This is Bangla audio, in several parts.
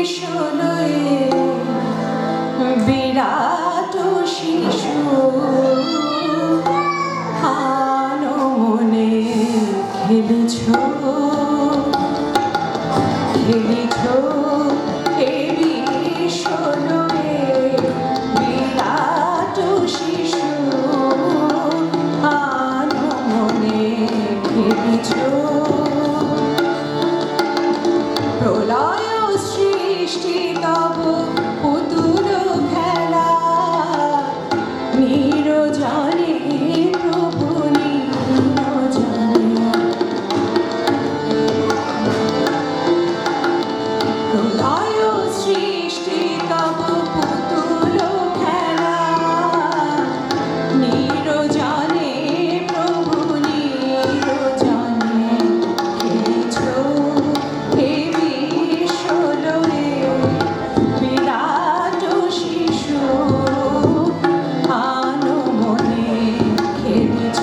শোনোয় বিরাট শিশু আনো মনে খেলেছ খেলেছ এ শোনোয় বিরাট শিশু আনো মনে খেলেছ প্রলয় সৃষ্টি তব পুতুল খেলা নিরজনে প্রভু নিরজনে প্রলয় সৃষ্টি তব পুতুল খেলা নিরজনে প্রভু নিরজনে খেলেছ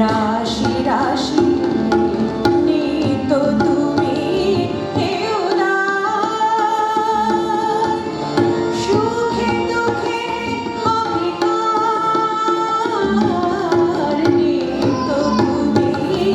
রাশি রাশি নিত তুমি সুখে দুঃখে অভিমান নিত তুমি